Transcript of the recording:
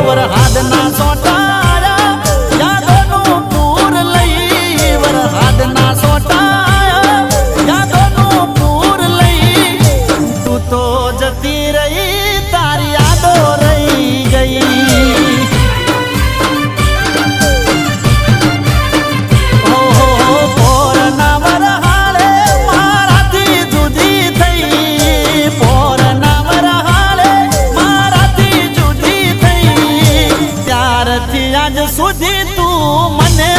વરહાદના સોટાયા યાદોનું પૂર લઈ વરહાદના સોટાયા યાદોનું પૂર લઈ તું તો જતી રહી તારી યાદો રહી ગઈ પોરના વરહાળે મારાથી જુદી થઈ પોરના વરહાળે મારાથી જુદી થઈ ત્યારથી આજ સુધી તું મને